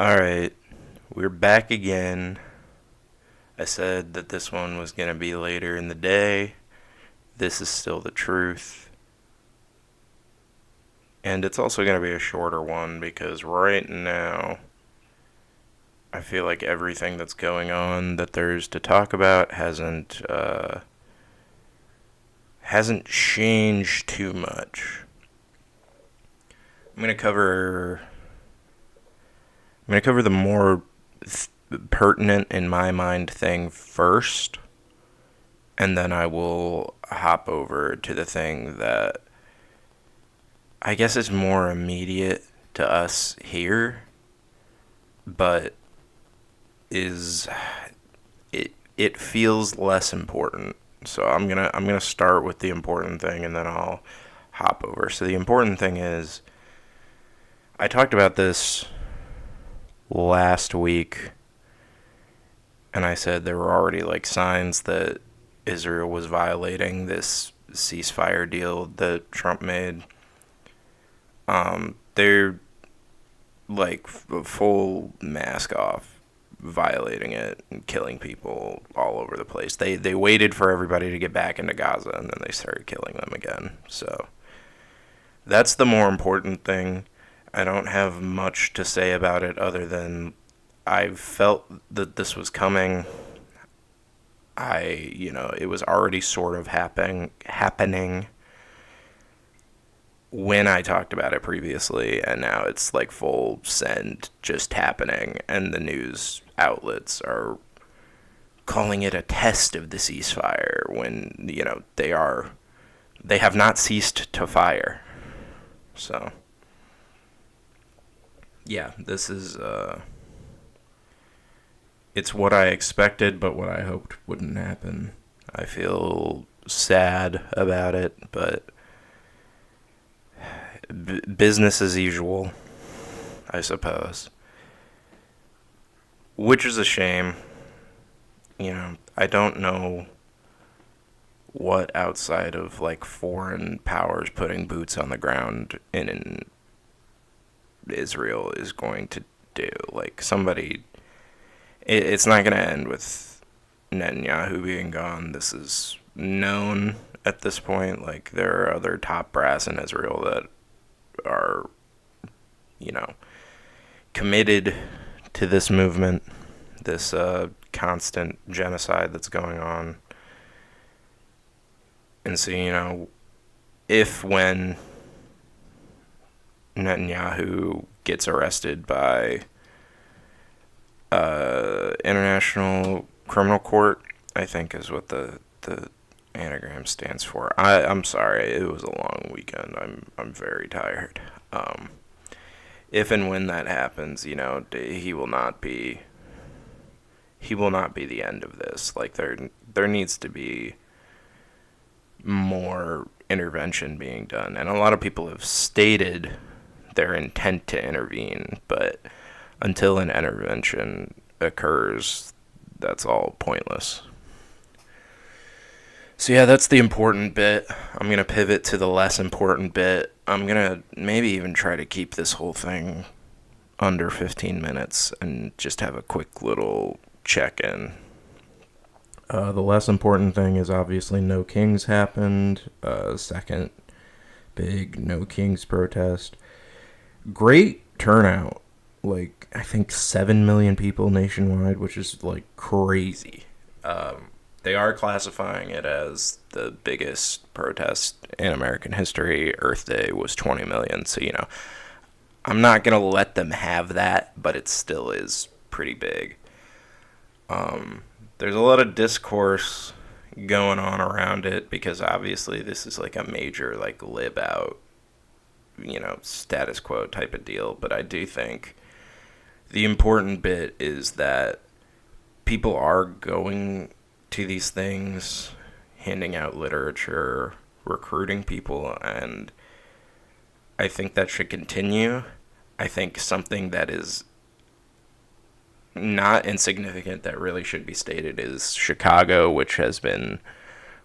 Alright, we're back again. I said that this one was going to be later in the day. This is still the truth. And it's also going to be a shorter one because right now, I feel like everything that's going on that there's to talk about hasn't changed too much. I'm going to cover the more pertinent in my mind thing first, and then I will hop over to the thing that I guess is more immediate to us here, but is it feels less important. So I'm gonna start with the important thing, and then I'll hop over. So the important thing is I talked about this last week, and I said there were already like signs that Israel was violating this ceasefire deal that Trump made. They're like full mask off, violating it and killing people all over the place. They waited for everybody to get back into Gaza, and then they started killing them again. So that's the more important thing. I don't have much to say about it other than I felt that this was coming. It was already sort of happening when I talked about it previously, and now it's like full send just happening, and the news outlets are calling it a test of the ceasefire when, they have not ceased to fire. So, yeah, this is, it's what I expected, but what I hoped wouldn't happen. I feel sad about it, but business as usual, I suppose. Which is a shame. I don't know what outside of like foreign powers putting boots on the ground in Israel is going to do. Like it's not going to end with Netanyahu being gone. This is known at this point. Like there are other top brass in Israel that are, committed to this movement, this constant genocide that's going on. And so, when Netanyahu gets arrested by International Criminal Court, I think is what the anagram stands for. I'm sorry, it was a long weekend. I'm very tired. If and when that happens, he will not be the end of this. Like there needs to be more intervention being done, and a lot of people have stated their intent to intervene, but until an intervention occurs, that's all pointless. So yeah, that's the important bit. I'm going to pivot to the less important bit. I'm going to maybe even try to keep this whole thing under 15 minutes and just have a quick little check-in. The less important thing is obviously No Kings happened. Second big No Kings protest. Great turnout. Like, I think 7 million people nationwide, which is like crazy. They are classifying it as the biggest protest in American history. Earth Day was 20 million. So, I'm not going to let them have that, but it still is pretty big. There's a lot of discourse going on around it because obviously this is like a major like lib out, status quo type of deal. But I do think the important bit is that people are going to these things, handing out literature, recruiting people, and I think that should continue. I think something that is not insignificant that really should be stated is Chicago, which has been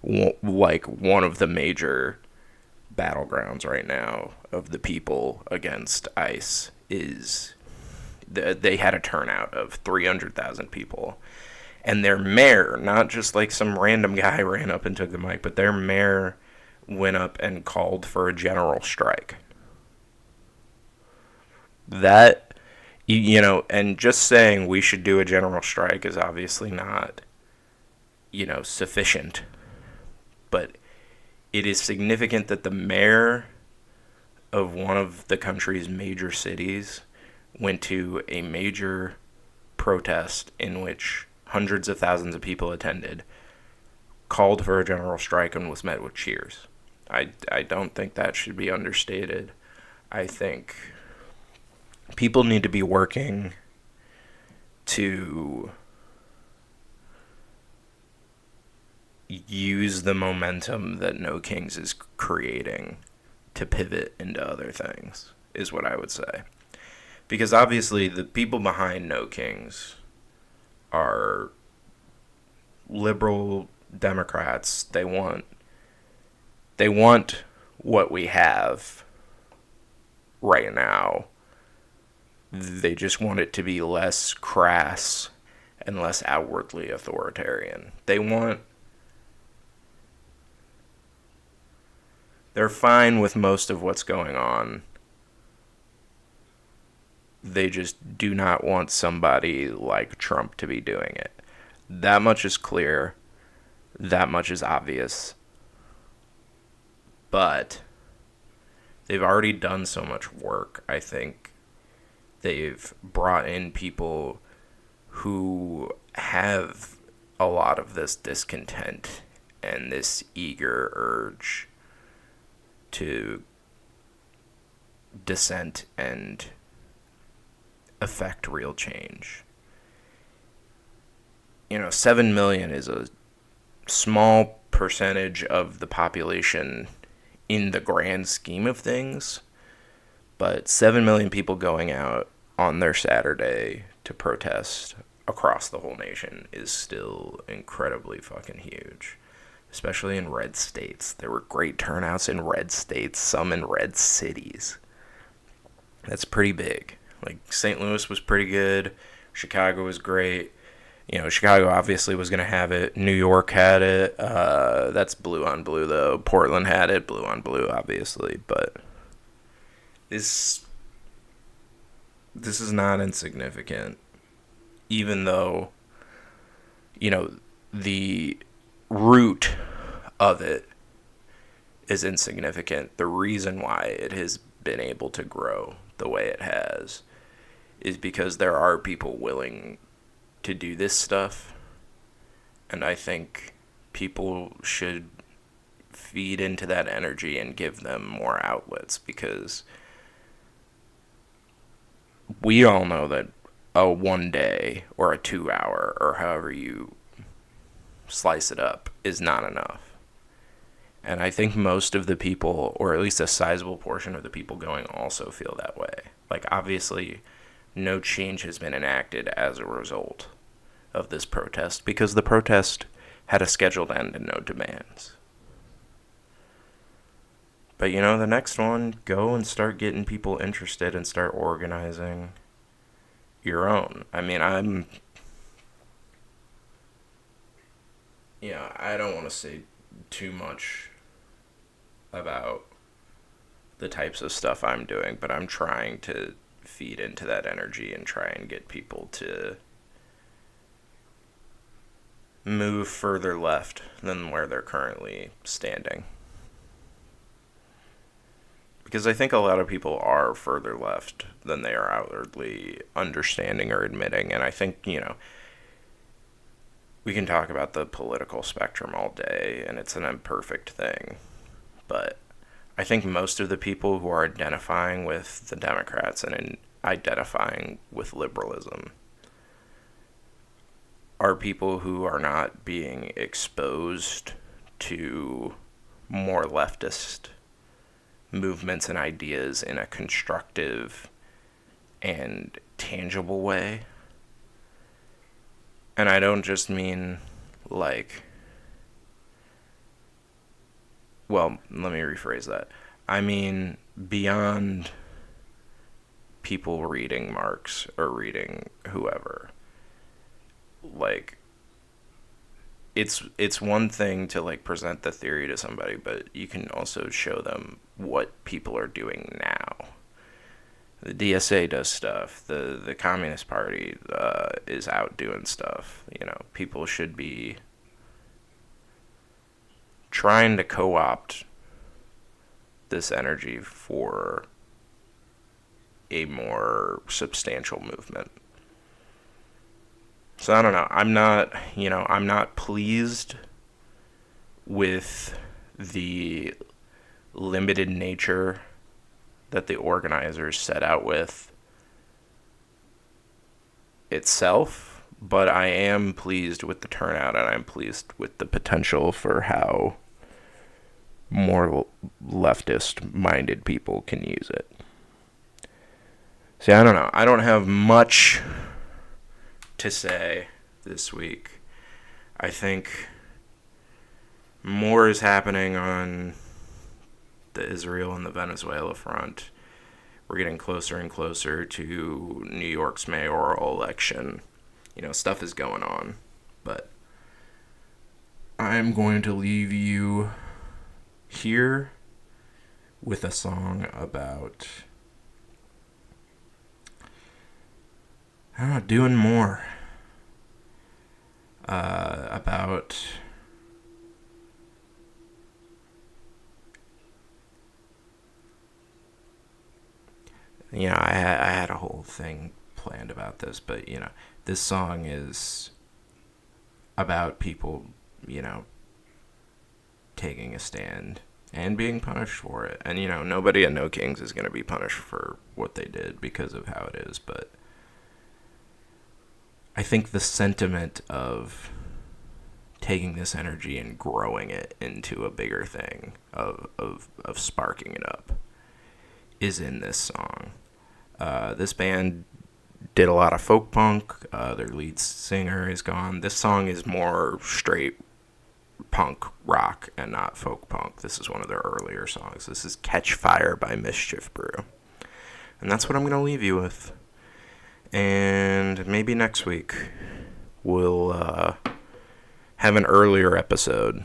like one of the major battlegrounds right now of the people against ICE, is They had a turnout of 300,000 people. And their mayor, not just like some random guy ran up and took the mic, but their mayor went up and called for a general strike. That, and just saying we should do a general strike is obviously not, sufficient. But it is significant that the mayor of one of the country's major cities went to a major protest in which hundreds of thousands of people attended, called for a general strike, and was met with cheers. I don't think that should be understated. I think people need to be working to use the momentum that No Kings is creating to pivot into other things, is what I would say. Because obviously the people behind No Kings are liberal Democrats. They want what we have right now. They just want it to be less crass and less outwardly authoritarian. They're fine with most of what's going on. They just do not want somebody like Trump to be doing it. That much is clear. That much is obvious. But they've already done so much work. I think they've brought in people who have a lot of this discontent and this eager urge to dissent and affect real change. 7 million is a small percentage of the population in the grand scheme of things, but 7 million people going out on their Saturday to protest across the whole nation is still incredibly fucking huge, especially in red states. There were great turnouts in red states, some in red cities. That's pretty big. Like, St. Louis was pretty good. Chicago was great. Chicago obviously was going to have it. New York had it. That's blue on blue, though. Portland had it. Blue on blue, obviously. But this is not insignificant. Even though, the root of it is insignificant. The reason why it has been able to grow the way it has is because there are people willing to do this stuff, and I think people should feed into that energy and give them more outlets, because we all know that a 1 day or a 2 hour or however you slice it up is not enough. And I think most of the people, or at least a sizable portion of the people going, also feel that way. Like, obviously, no change has been enacted as a result of this protest, because the protest had a scheduled end and no demands. But, the next one, go and start getting people interested and start organizing your own. I mean, I don't want to say too much about the types of stuff I'm doing, but I'm trying to feed into that energy and try and get people to move further left than where they're currently standing. Because I think a lot of people are further left than they are outwardly understanding or admitting. And I think, we can talk about the political spectrum all day, and it's an imperfect thing. But I think most of the people who are identifying with the Democrats and identifying with liberalism are people who are not being exposed to more leftist movements and ideas in a constructive and tangible way. And I don't just mean let me rephrase that. I mean beyond people reading Marx or reading whoever. Like, it's one thing to like present the theory to somebody, but you can also show them what people are doing now. The DSA does stuff. The Communist Party is out doing stuff. People should be trying to co-opt this energy for a more substantial movement. So I don't know. I'm not pleased with the limited nature that the organizers set out with itself, but I am pleased with the turnout, and I'm pleased with the potential for how more leftist-minded people can use it. See, I don't know. I don't have much to say this week. I think more is happening on the Israel and the Venezuela front. We're getting closer and closer to New York's mayoral election. Stuff is going on. But I'm going to leave you here with a song about doing more. About I had a whole thing planned about this, but this song is about people taking a stand and being punished for it. And nobody at No Kings is going to be punished for what they did because of how it is, but I think the sentiment of taking this energy and growing it into a bigger thing, of sparking it up, is in this song. This band did a lot of folk punk. Their lead singer is gone. This song is more straight punk rock and not folk punk. This is one of their earlier songs. This is Catch Fire by Mischief Brew. And that's what I'm going to leave you with. And maybe next week we'll have an earlier episode